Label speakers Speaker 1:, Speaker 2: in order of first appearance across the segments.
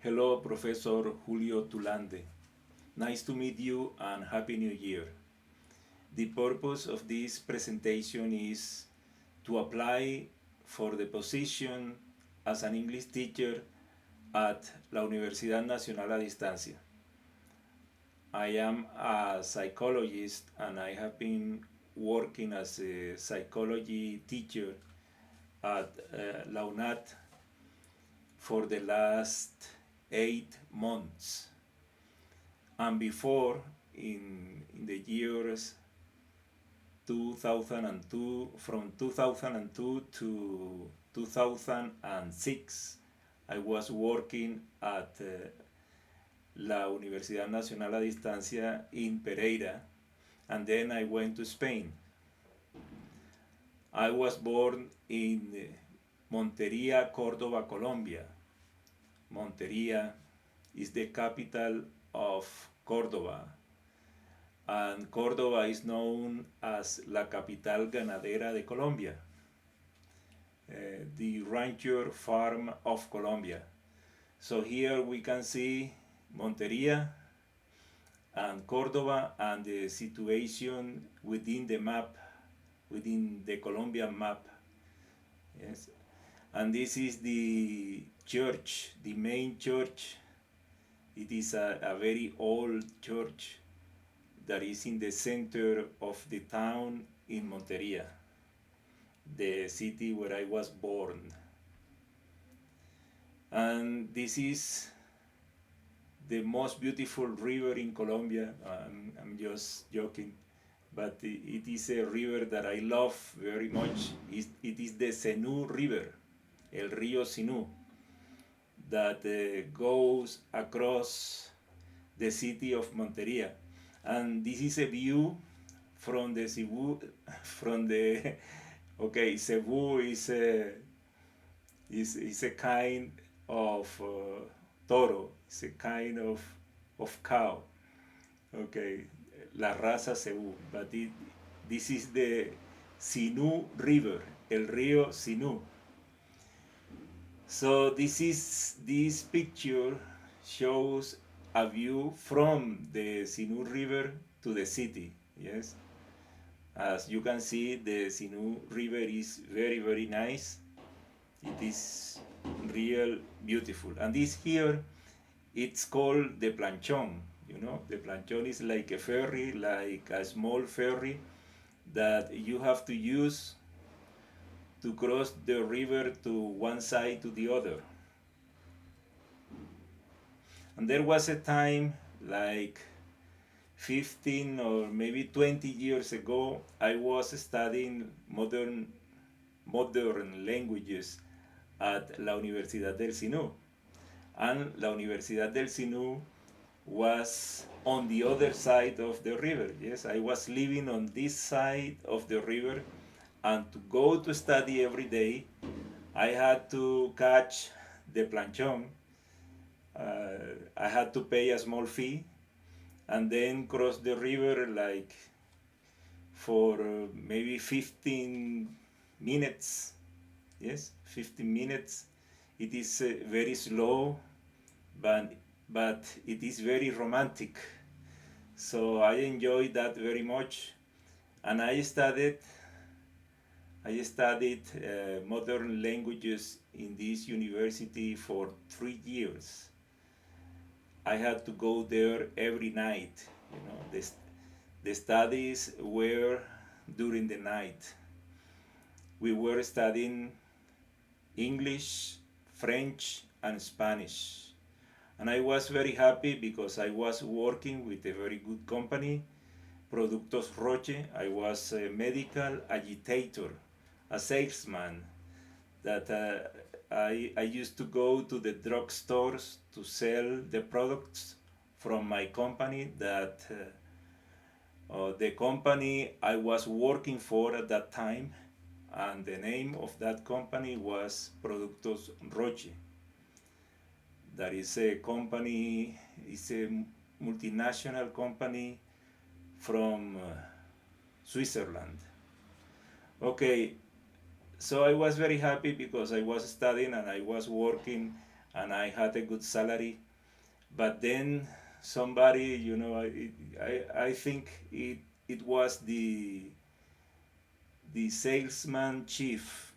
Speaker 1: Hello, Professor Julio Tulande. Nice to meet you and Happy New Year. The purpose of this presentation is to apply for the position as an English teacher at la Universidad Nacional a Distancia. I am a psychologist and I have been working as a psychology teacher at la UNAT for the last 8 months. And before, in the years 2002, from 2002 to 2006, I was working at la Universidad Nacional a Distancia in Pereira, and then I went to Spain. I was born in Montería, Córdoba, Colombia. Montería is the capital of Córdoba, and Córdoba is known as la capital ganadera de Colombia, the rancher farm of Colombia. So here we can see Montería and Córdoba and the situation within the map, within the Colombian map. Yes, and this is the church, the main church. It is a very old church that is in the center of the town in Montería, the city where I was born. And this is the most beautiful river in Colombia. I'm just joking, but it is a river that I love very much. It is the Sinú River, el río Sinú, that goes across the city of Montería. And this is a view from the Cebu, Cebu is a kind of toro, it's a kind of cow, okay, la raza Cebu, but this is the Sinú River, el río Sinú. So this picture shows a view from the Sinú River to the city. Yes, as you can see, the Sinú River is very, very nice. It is real beautiful. And this here, it's called the planchón. You know, the planchón is like a ferry, like a small ferry that you have to use to cross the river to one side to the other. And there was a time, like 15 or maybe 20 years ago, I was studying modern languages at la Universidad del Sinú. And la Universidad del Sinú was on the other side of the river. Yes, I was living on this side of the river, and to go to study every day, I had to catch the planchón. I had to pay a small fee and then cross the river like for maybe 15 minutes. Yes, 15 minutes. It is very slow, but it is very romantic. So I enjoyed that very much, and I studied modern languages in this university for 3 years. I had to go there every night. You know, the studies were during the night. We were studying English, French, and Spanish. And I was very happy because I was working with a very good company, Productos Roche. I was a medical agitator, a salesman, that I used to go to the drugstores to sell the products from my company, that the company I was working for at that time, and the name of that company was Productos Roche. That is a company, it's a multinational company from Switzerland. Okay, so I was very happy because I was studying and I was working, and I had a good salary. But then somebody, you know, I think it was the salesman chief.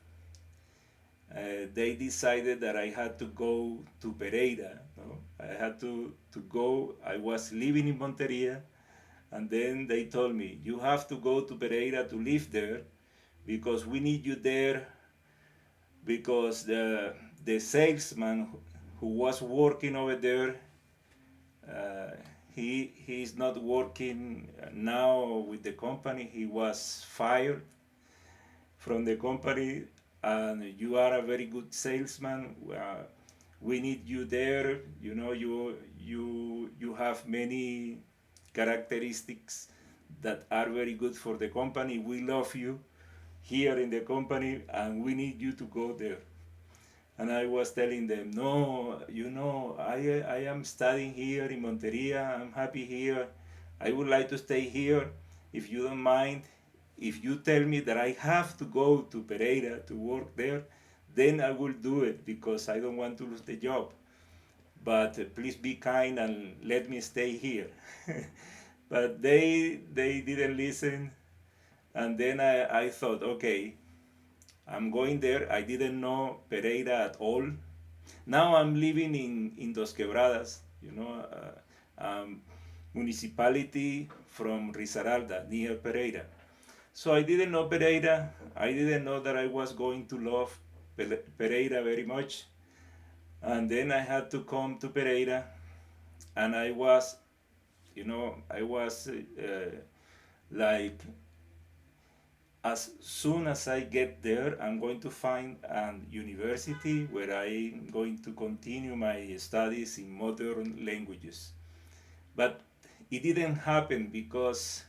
Speaker 1: They decided that I had to go to Pereira. No? I had to go. I was living in Monteria, and then they told me, you have to go to Pereira to live there because we need you there because the salesman who was working over there, uh, he's not working now with the company. He was fired from the company, and you are a very good salesman. We need you there. You know, you have many characteristics that are very good for the company. We love you here in the company, and we need you to go there. And I was telling them, no, you know, I am studying here in Monteria. I'm happy here. I would like to stay here. If you don't mind, if you tell me that I have to go to Pereira to work there, then I will do it because I don't want to lose the job. But please be kind and let me stay here. But they didn't listen. And then I thought, okay, I'm going there. I didn't know Pereira at all. Now I'm living in Dos Quebradas, you know, municipality from Risaralda, near Pereira. So I didn't know Pereira. I didn't know that I was going to love Pereira very much. And then I had to come to Pereira, and I was, you know, I was like, as soon as I get there, I'm going to find a university where I'm going to continue my studies in modern languages. But it didn't happen because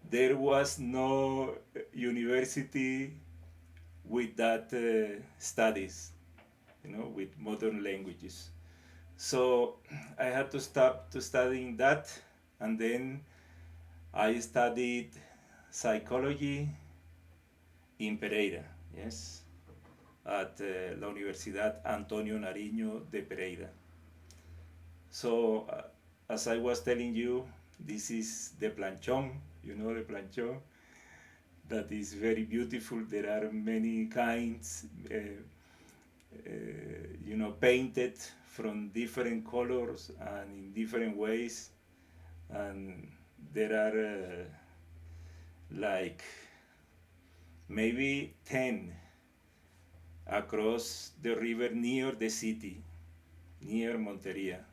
Speaker 1: there was no university with that studies, you know, with modern languages. So I had to stop to studying that, and then I studied psychology in Pereira, yes, at la Universidad Antonio Nariño de Pereira. So, as I was telling you, this is the planchón, you know the planchón, that is very beautiful. There are many kinds, you know, painted from different colors and in different ways. And there are like maybe 10 across the river near the city, near Monteria.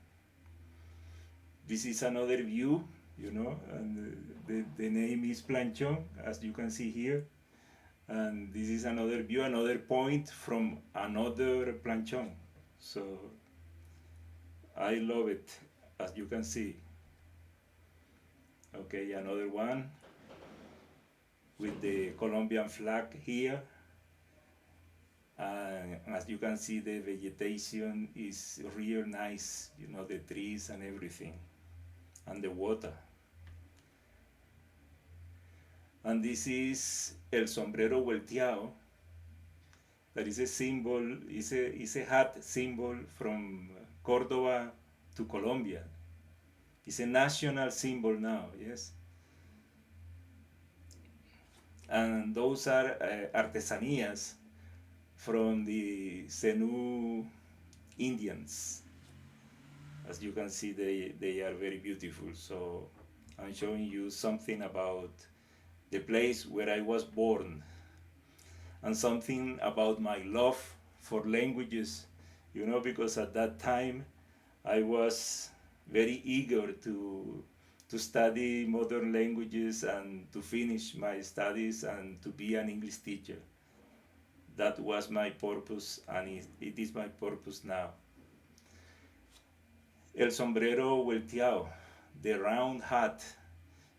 Speaker 1: This is another view, you know, and the name is Planchón, as you can see here. And this is another view, another point from another Planchón. So I love it, as you can see. Okay, another one with the Colombian flag here. And as you can see, the vegetation is real nice, you know, the trees and everything, and the water. And this is el sombrero volteado. That is a symbol, is a hat symbol from Córdoba to Colombia. It's a national symbol now, yes? And those are artesanías from the Zenú Indians. As you can see, they are very beautiful. So I'm showing you something about the place where I was born, and something about my love for languages, you know, because at that time I was very eager to study modern languages and to finish my studies and to be an English teacher. That was my purpose, and it is my purpose now. El sombrero volteado, the round hat,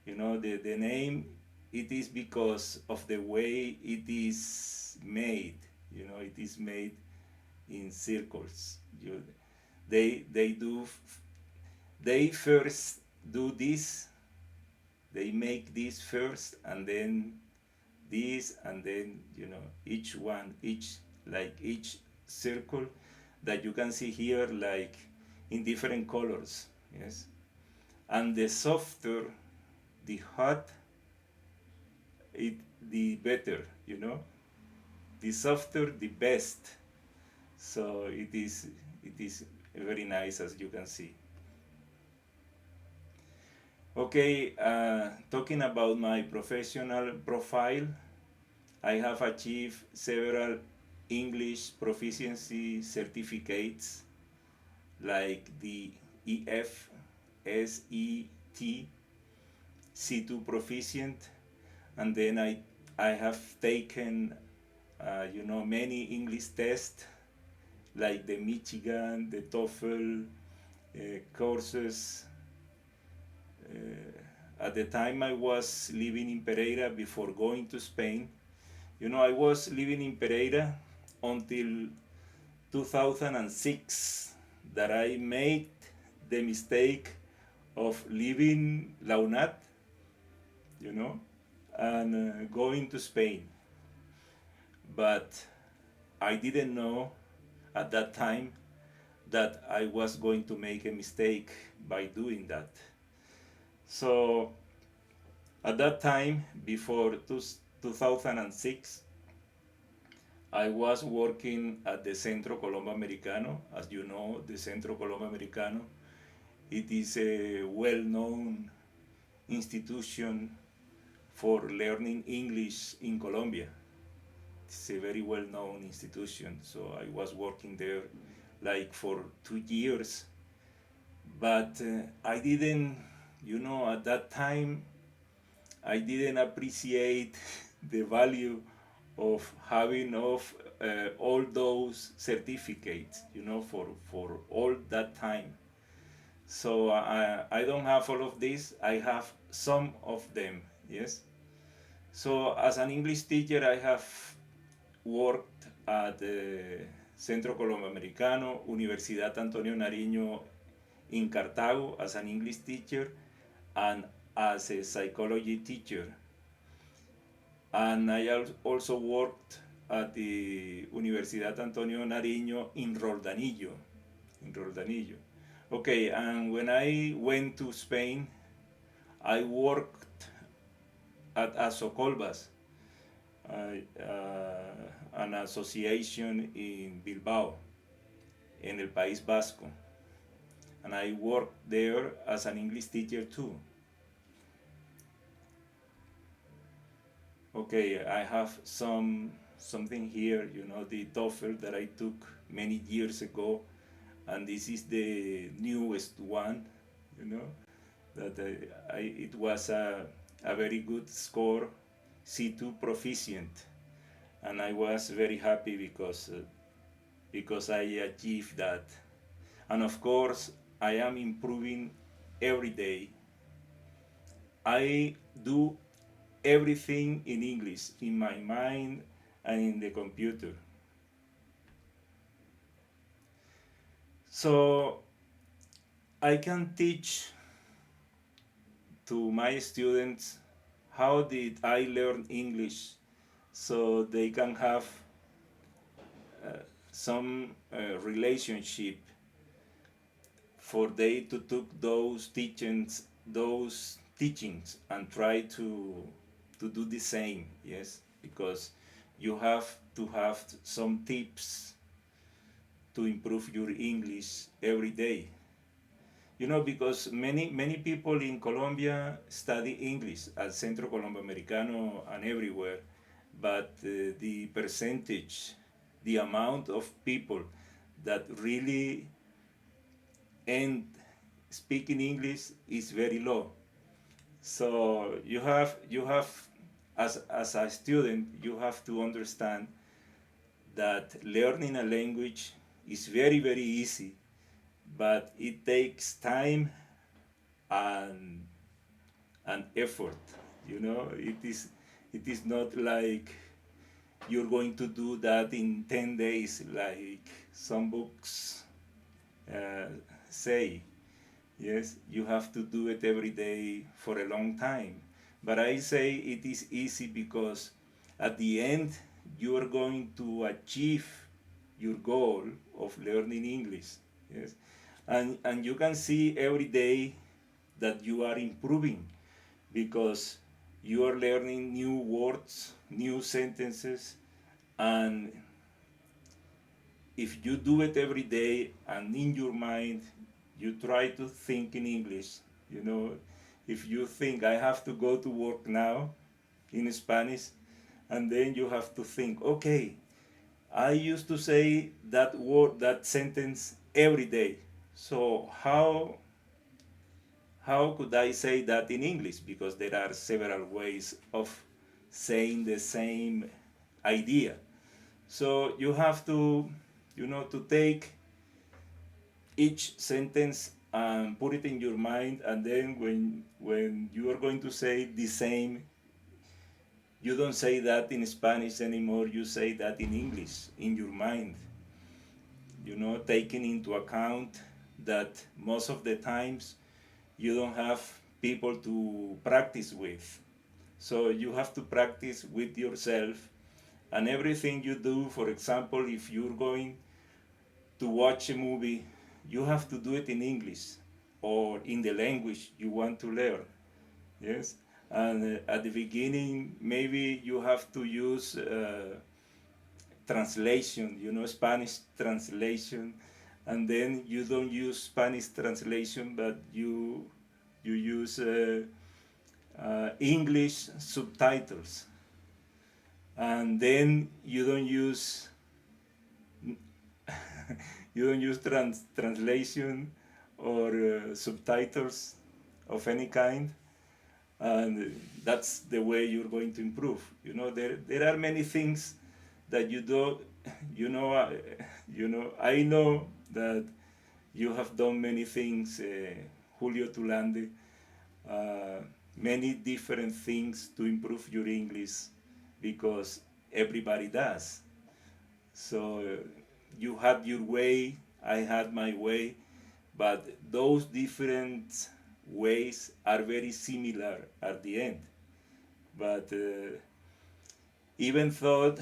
Speaker 1: you know, the name, it is because of the way it is made. You know, it is made in circles. They first do this. They make this first, and then this, and then, you know, each circle, that you can see here, like in different colors, yes. And the softer, the hot, the better, you know. The softer, the best. So it is very nice, as you can see. Okay, talking about my professional profile, I have achieved several English proficiency certificates like the EFSET C2 proficient, and then I have taken many English tests like the Michigan, the TOEFL courses. At the time I was living in Pereira before going to Spain. I was living in Pereira until 2006 that I made the mistake of leaving La UNAT, and going to Spain. But I didn't know at that time that I was going to make a mistake by doing that. So at that time, before 2006, I was working at the Centro Colombo Americano. As you know, the Centro Colombo Americano, it is a well-known institution for learning English in Colombia. It's a very well-known institution. So I was working there like for 2 years. But I didn't, at that time, I didn't appreciate the value of having all those certificates, for all that time. So I don't have all of this. I have some of them, yes. So as an English teacher, I have worked at the Centro Colombo Americano, Universidad Antonio Nariño in Cartago as an English teacher, and as a psychology teacher. And I also worked at the Universidad Antonio Nariño in Roldanillo. Okay, and when I went to Spain, I worked at Asocolbas, an association in Bilbao, in el País Vasco. And I worked there as an English teacher too. Okay, I have something here, the TOEFL that I took many years ago, and this is the newest one, that it was a very good score, C2 proficient, and I was very happy because I achieved that. And of course, I am improving every day. I do everything in English, in my mind and in the computer. So I can teach to my students how did I learn English, so they can have some relationship for they to take those teachings and try to do the same, yes, because you have to have some tips to improve your English every day. Because many people in Colombia study English at Centro Colombo Americano and everywhere, but the percentage, the amount of people that really end speaking English is very low. So you have as a student, you have to understand that learning a language is very, very easy, but it takes time and effort. It is not like you're going to do that in 10 days, like some books say. Yes, you have to do it every day for a long time. But I say it is easy because at the end you are going to achieve your goal of learning English. Yes, and you can see every day that you are improving because you are learning new words, new sentences, and if you do it every day and in your mind you try to think in English, you know, if you think I have to go to work now in Spanish, and then you have to think, okay, I used to say that word, that sentence every day. So how could I say that in English? Because there are several ways of saying the same idea. So you have to, to take each sentence and put it in your mind, and then when you are going to say the same, you don't say that in Spanish anymore, you say that in English in your mind, taking into account that most of the times you don't have people to practice with. So you have to practice with yourself, and everything you do. For example, if you're going to watch a movie, you have to do it in English or in the language you want to learn. Yes, and at the beginning, maybe you have to use translation, Spanish translation, and then you don't use Spanish translation, but you use English subtitles, and then you don't use translation or subtitles of any kind, and that's the way you're going to improve. There are many things that you do. I know that you have done many things, Julio Tulande, uh, many different things to improve your English, because everybody does. So you had your way, I had my way, but those different ways are very similar at the end. But even though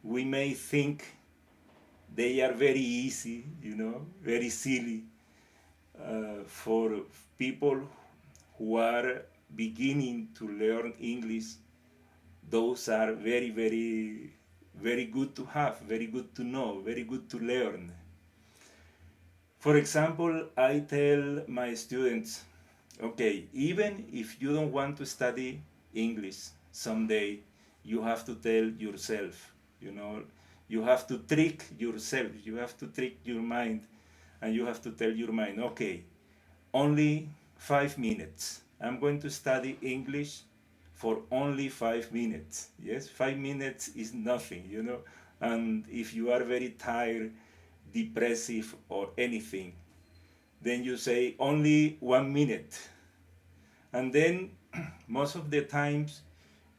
Speaker 1: we may think they are very easy, very silly, for people who are beginning to learn English, those are very, very, very good to have, very good to know, very good to learn. For example, I tell my students, okay, even if you don't want to study English someday, you have to tell yourself, you have to trick yourself, you have to trick your mind, and you have to tell your mind, okay, only 5 minutes. I'm going to study English for only 5 minutes. Yes, 5 minutes is nothing, And if you are very tired, depressive, or anything, then you say only 1 minute. And then most of the times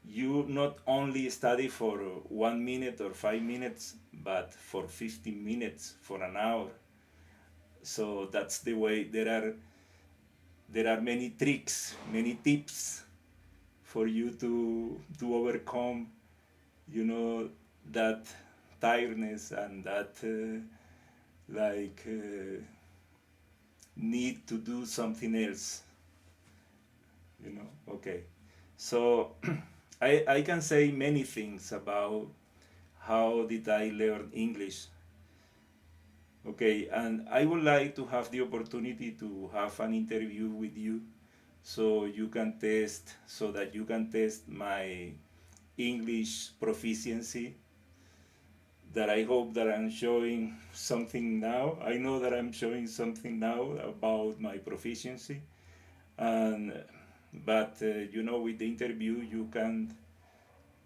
Speaker 1: you not only study for 1 minute or 5 minutes, but for 15 minutes, for an hour. So that's the way. There are many tricks, many tips for you to overcome, that tiredness and that need to do something else. Okay. So I can say many things about how did I learn English. Okay, and I would like to have the opportunity to have an interview with you so that you can test my English proficiency, that I hope that I'm showing something now. I know that I'm showing something now about my proficiency, and but with the interview you can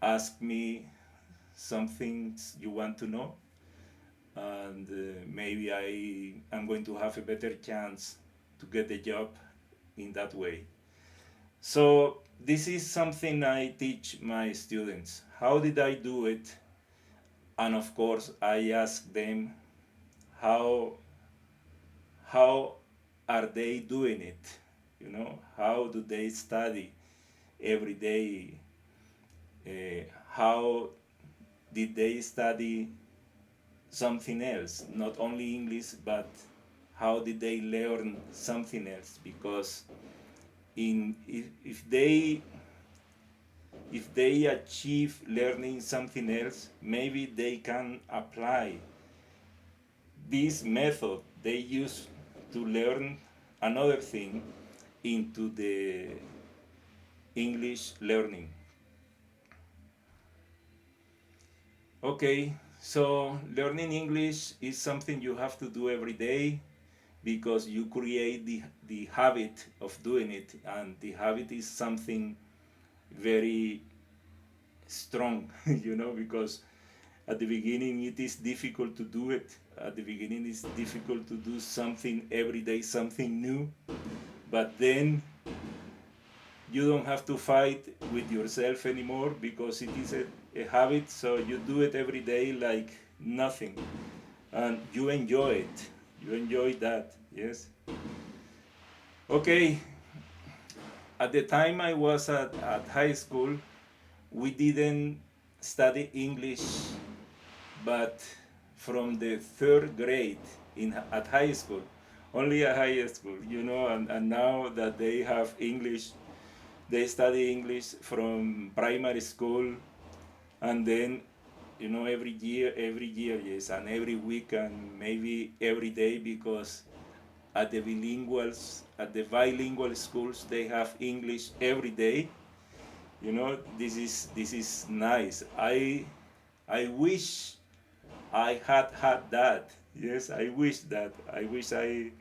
Speaker 1: ask me some things you want to know, and maybe I am going to have a better chance to get the job in that way. So this is something I teach my students. How did I do it? And of course I ask them how how are they doing it? How do they study every day? How did they study something else, not only English, but how did they learn something else? Because if they achieve learning something else, maybe they can apply this method they use to learn another thing into the English learning. Okay, so learning English is something you have to do every day because you create the habit of doing it, and the habit is something very strong, because at the beginning it is difficult to do it. At the beginning it's difficult to do something every day, something new, but then you don't have to fight with yourself anymore because it is a habit, so you do it every day like nothing, and you enjoy it. You enjoy that, yes. Okay, at the time I was at high school, we didn't study English, but from the third grade at high school, only at high school, and now that they have English, they study English from primary school, and then every year, yes, and every week, and maybe every day, because at the bilingual schools they have English every day. This is nice. I wish I had that. Yes, I wish that. I wish I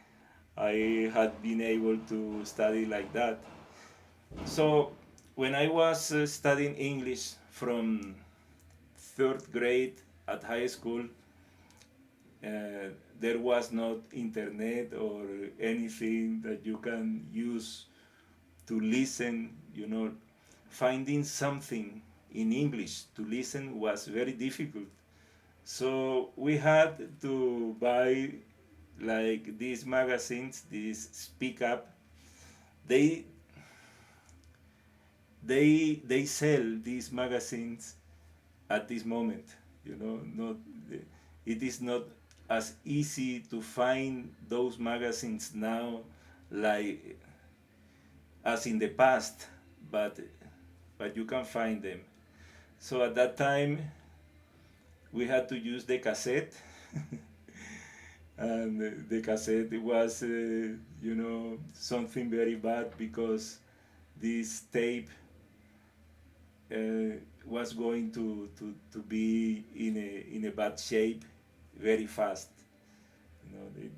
Speaker 1: had been able to study like that. So when I was studying English from third grade at high school, there was not internet or anything that you can use to listen. Finding something in English to listen was very difficult. So we had to buy like these magazines, these Speak Up. They sell these magazines at this moment. Not it is not as easy to find those magazines now like as in the past, but you can find them. So at that time we had to use the cassette. And the cassette was something very bad, because this tape was going to be in a bad shape very fast.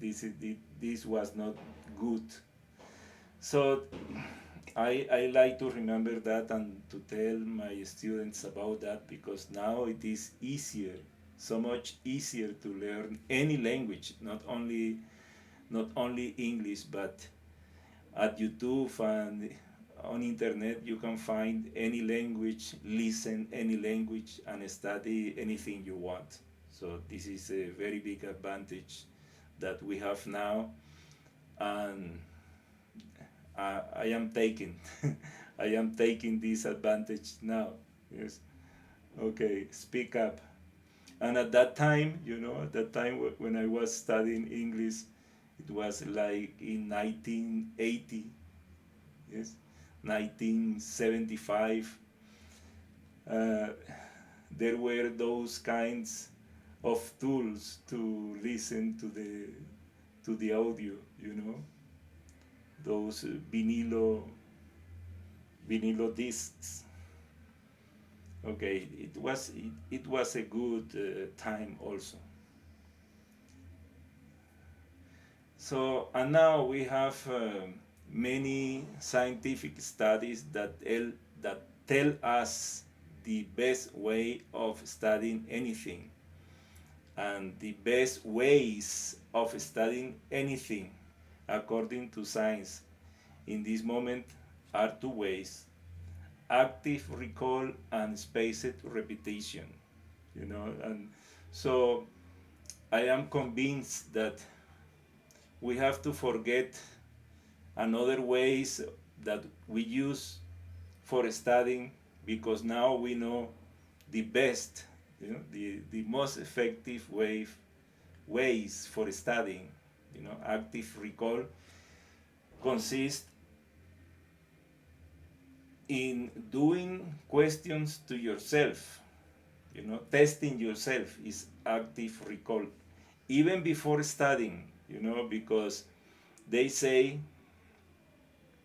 Speaker 1: This was not good. So I like to remember that and to tell my students about that, because now it is easier, so much easier to learn any language, not only English, but at YouTube and on internet you can find any language, listen any language, and study anything you want. So this is a very big advantage that we have now, and I am taking I am taking this advantage now. Yes. Okay, Speak Up. And at that time, when I was studying English, it was like in 1980, yes, 1975. There were those kinds of tools to listen to the audio, those vinilo discs. Okay, it was a good time also. So, and now we have many scientific studies that tell us the best way of studying anything, and the best ways of studying anything according to science in this moment are two ways: active recall and spaced repetition. And so I am convinced that we have to forget another ways that we use for studying, because now we know the best You know, the most effective ways for studying, you know, active recall consists in doing questions to yourself. You know, testing yourself is active recall, even before studying. You know, because they say,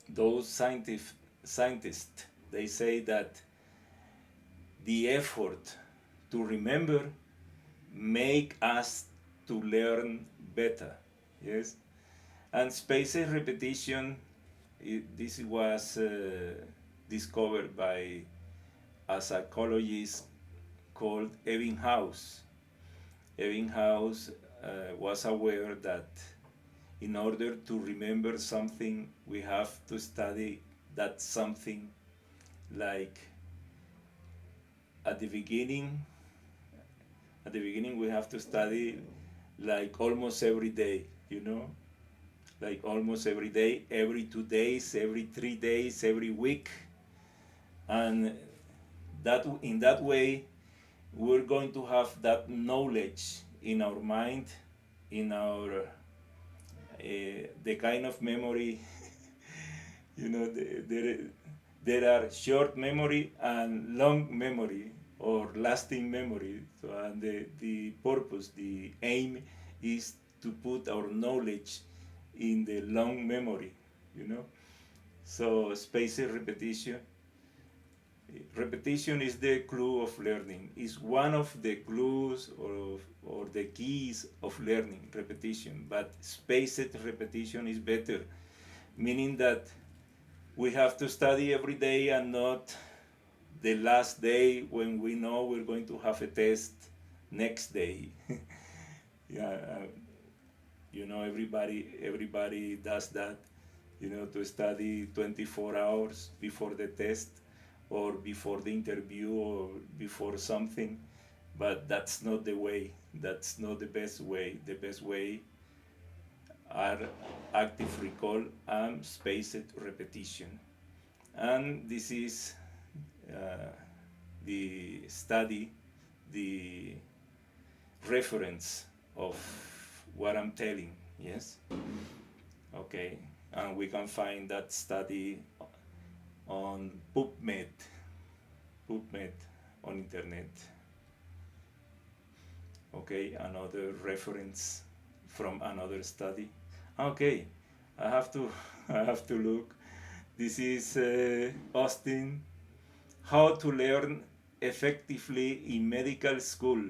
Speaker 1: those scientists, they say that the effort to remember make us to learn better. Yes, and spaced repetition. This was discovered by a psychologist called Ebbinghaus. Ebbinghaus was aware that in order to remember something, we have to study that something, like at the beginning we have to study like almost every day, you know, like almost every day, every 2 days, every 3 days, every week. And that in that way we're going to have that knowledge in our mind, in our the kind of memory. You know, there are short memory and long memory, or lasting memory. So, and the purpose, the aim is to put our knowledge in the long memory, you know. So spaced repetition is the clue of learning, is one of the clues or the keys of learning, repetition. But spaced repetition is better, meaning that we have to study every day and not the last day when we know we're going to have a test next day. Yeah, you know, everybody does that, you know, to study 24 hours before the test or before the interview or before something. But that's not the way. That's not the best way. The best way are active recall and spaced repetition. And this is the study, the reference of what I'm telling. Yes? Okay. And we can find that study on PubMed on internet. Okay, another reference from another study. Okay, I have to look. This is Austin, how to learn effectively in medical school.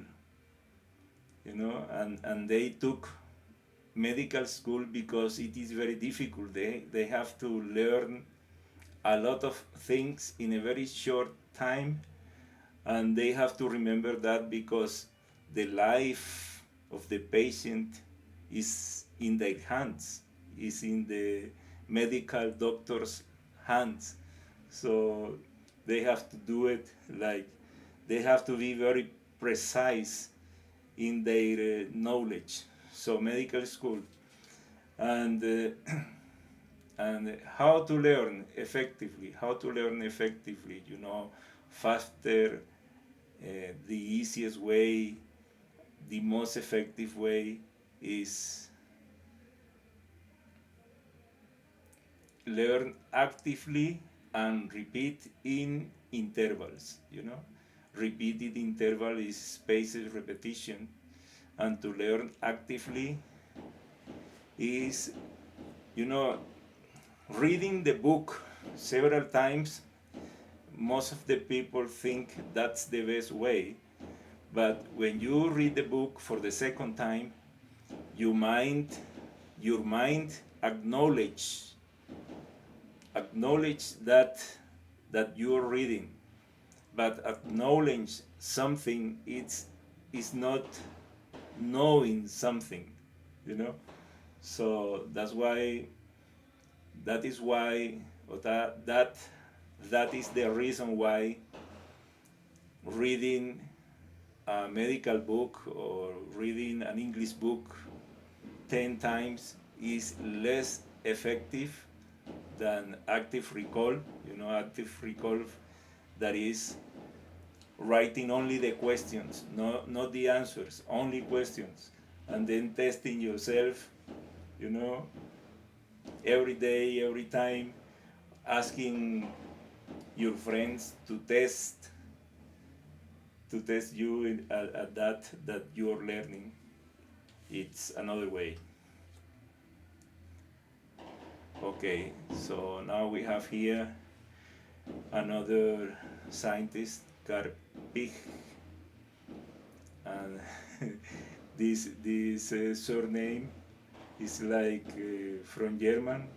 Speaker 1: You know, and they took medical school because it is very difficult. They have to learn a lot of things in a very short time, and they have to remember that because the life of the patient is in their hands, is in the medical doctor's hands. So they have to do it, like they have to be very precise in their knowledge. So medical school, and and how to learn effectively, you know, faster, the easiest way, the most effective way is learn actively and repeat in intervals, you know. Repeated interval is spaced repetition, and to learn actively is, you know, reading the book several times. Most of the people think that's the best way, but when you read the book for the second time, your mind acknowledge that you're reading, but acknowledge something is not knowing something, you know. So that is the reason why reading a medical book or reading an English book 10 times is less effective than active recall. You know, active recall, that is writing only the questions, not the answers, only questions, and then testing yourself, you know, every day, every time, asking your friends to test you at that you're learning. It's another way. Okay, so now we have here another scientist, Karpik, and this surname is like from German,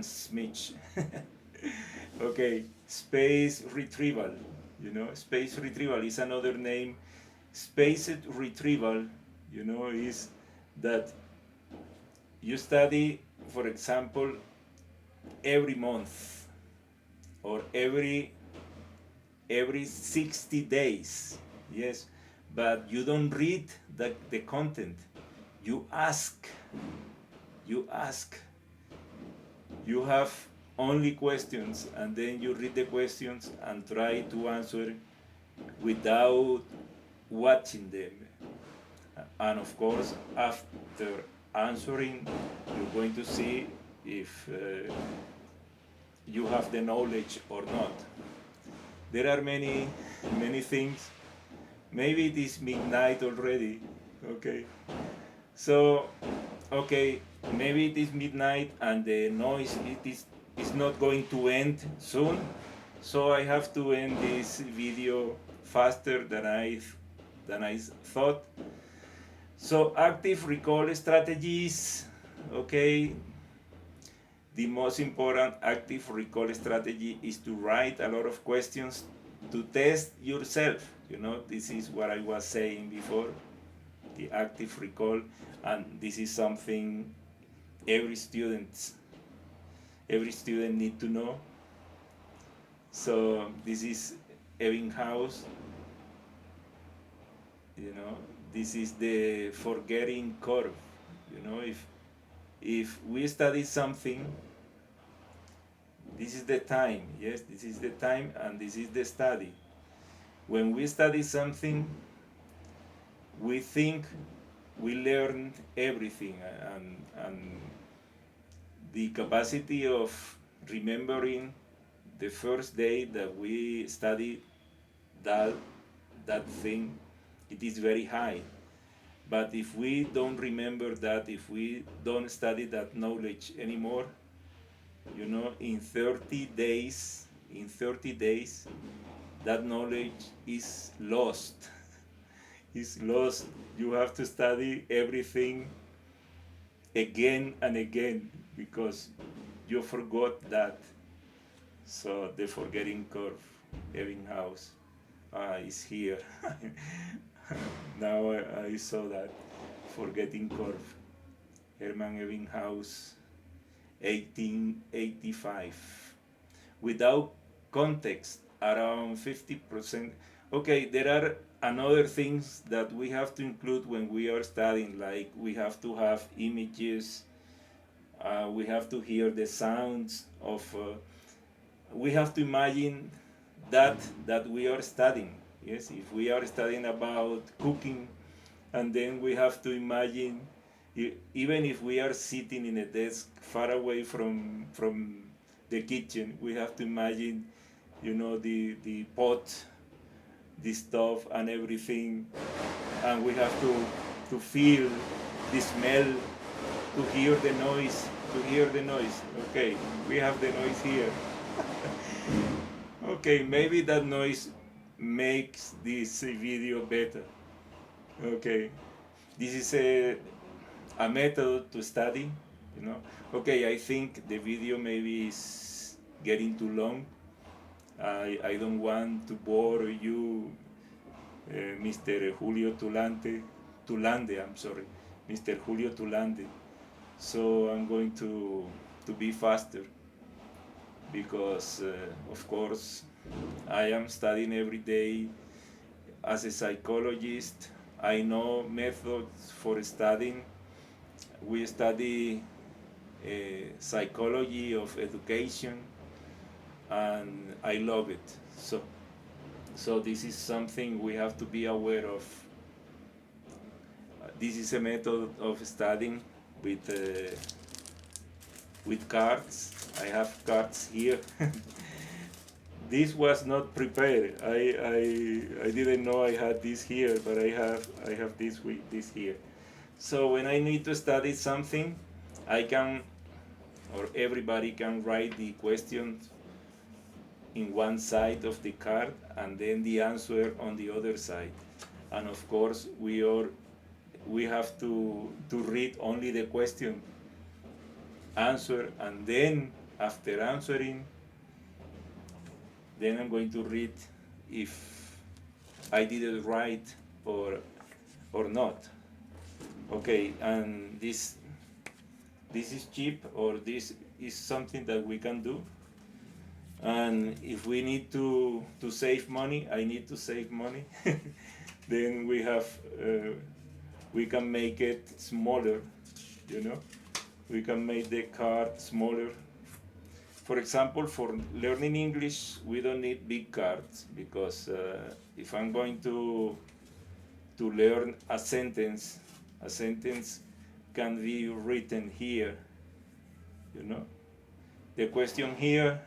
Speaker 1: Smith. Okay, space retrieval. You know, space retrieval is another name. Spaced retrieval, you know, is that you study, for example, every month or every 60 days, yes, but you don't read the content. You ask. You have only questions, and then you read the questions and try to answer without watching them. And of course, after answering, you're going to see if you have the knowledge or not. There are many things. Maybe it is midnight already. Okay. So, okay, maybe it is midnight and the noise is not going to end soon. So I have to end this video faster than I thought. So active recall strategies, okay. The most important active recall strategy is to write a lot of questions to test yourself. You know, this is what I was saying before, the active recall, and this is something every student need to know. So this is Ebbinghaus. You know, this is the forgetting curve. You know, if we study something, this is the time, yes, this is the time, and this is the study. When we study something, we think we learned everything, and the capacity of remembering the first day that we studied that thing, it is very high. But if we don't remember that, if we don't study that knowledge anymore, you know, in 30 days, that knowledge is lost. It's lost. You have to study everything again and again because you forgot that. So the forgetting curve, Ebbinghaus, is here. Now I saw that forgetting curve, Hermann Ebbinghaus, 1885. Without context, around 50%. Okay, there are another things that we have to include when we are studying, like we have to have images, we have to hear the sounds of, we have to imagine that we are studying. Yes, if we are studying about cooking, and then we have to imagine, even if we are sitting in a desk far away from the kitchen, we have to imagine, you know, the pot, the stove and everything, and we have to feel the smell, to hear the noise, Okay, we have the noise here. Okay, maybe that noise makes this video better. Okay, this is a method to study, you know. Okay, I think the video maybe is getting too long. I don't want to bore you, Mr. Julio Tulande, I'm sorry, Mr. Julio Tulande. So I'm going to be faster because, of course, I am studying every day. As a psychologist, I know methods for studying. We study psychology of education, and I love it. So So this is something we have to be aware of. This is a method of studying with cards. I have cards here. This was not prepared. I didn't know I had this here, but I have this here. So when I need to study something, I can, or everybody can write the questions in one side of the card and then the answer on the other side. And of course, we have to read only the question, answer, and then after answering, then I'm going to read if I did it right or not. Okay, and this is cheap, or this is something that we can do. And if we need to save money, I need to save money, then we can make it smaller, you know. We can make the card smaller. For example, for learning English, we don't need big cards, because if I'm going to learn a sentence can be written here, you know. The question here,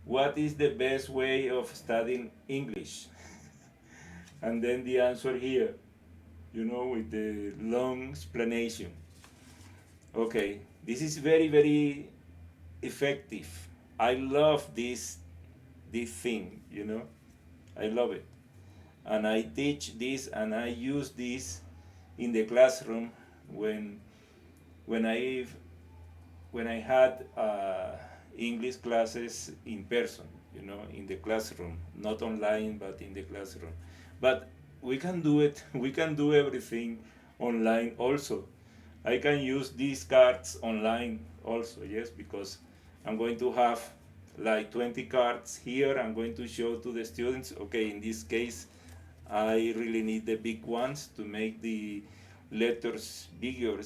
Speaker 1: what is the best way of studying English? And then the answer here, you know, with the long explanation. Okay, this is very, very effective. I love this thing, you know. I love it. And I teach this and I use this in the classroom when I had English classes in person, you know, in the classroom, not online, but in the classroom. But we can do it, we can do everything online also. I can use these cards online also, yes, because I'm going to have like 20 cards here. I'm going to show to the students, okay, in this case, I really need the big ones to make the letters bigger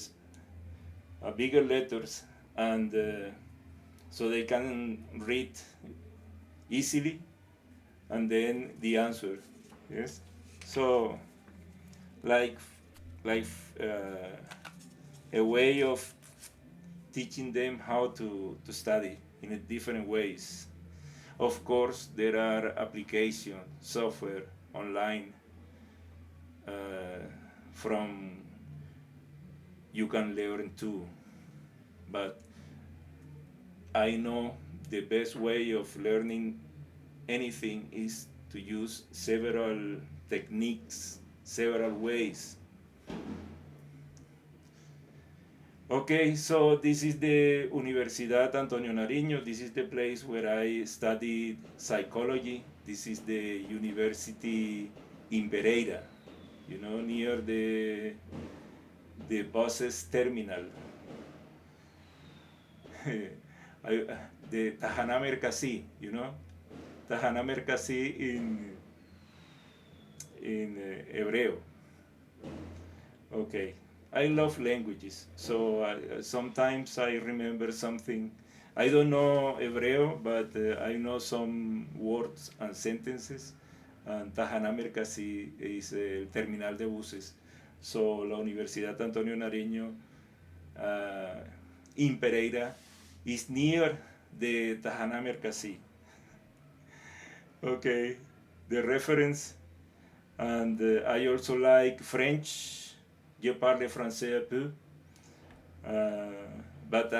Speaker 1: letters, and so they can read easily, and then the answer, yes. So like a way of teaching them how to study in different ways. Of course, there are application software online from you can learn too, but I know the best way of learning anything is to use several techniques, several ways. Okay, so this is the Universidad Antonio Nariño. This is the place where I studied psychology. This is the university in Pereira, you know, near the buses terminal. The Tajana Mercasí, you know, Tajana Mercasí in hebreo. Okay. I love languages, so sometimes I remember something. I don't know Hebreo, but I know some words and sentences. And Tajana Mercasí is el terminal de buses. So la Universidad Antonio Nariño in Pereira is near the Tajana Mercasí. Okay, the reference. And I also like French. Je parle français un peu, but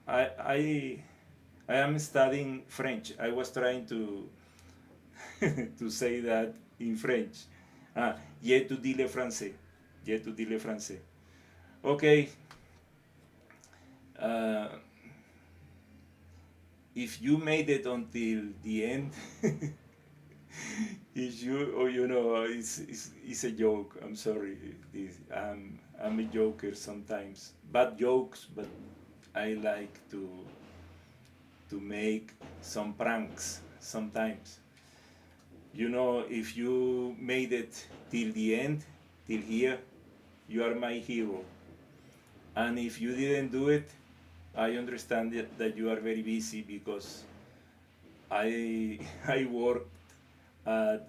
Speaker 1: I am studying French. I was trying to to say that in French. J'étudie le français. J'étudie le français. Okay. If you made it until the end, it's you, or you know, it's a joke. I'm sorry. I'm a joker sometimes. Bad jokes, but I like to make some pranks sometimes. You know, if you made it till the end, till here, you are my hero. And if you didn't do it, I understand that you are very busy because I I work at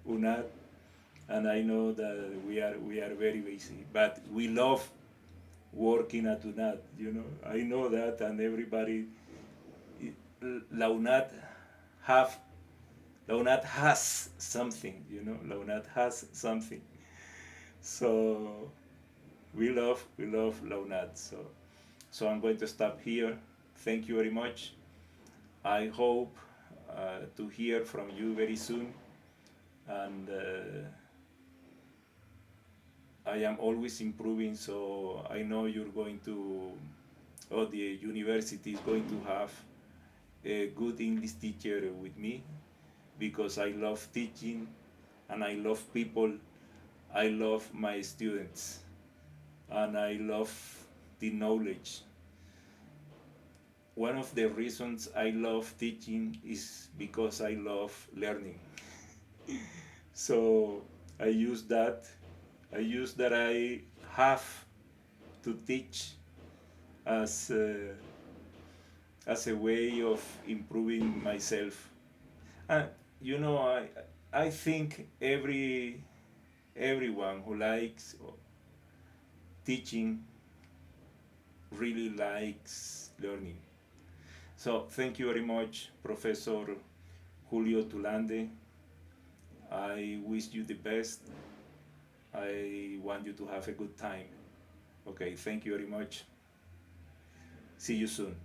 Speaker 1: UNAD, and I know that we are very busy, but we love working at UNAD. I know that, and everybody, La UNAD have La UNAD has something. La UNAD has something. So we love La UNAD. So I'm going to stop here. Thank you very much. I hope to hear from you very soon, and I am always improving, so I know you're going to, or the university is going to have a good English teacher with me, because I love teaching and I love people. I love my students and I love the knowledge. One of the reasons I love teaching is because I love learning. So I use that. I have to teach as a way of improving myself. And I think everyone who likes teaching really likes learning. So thank you very much, Professor Julio Tulande. I wish you the best. I want you to have a good time. Okay, thank you very much. See you soon.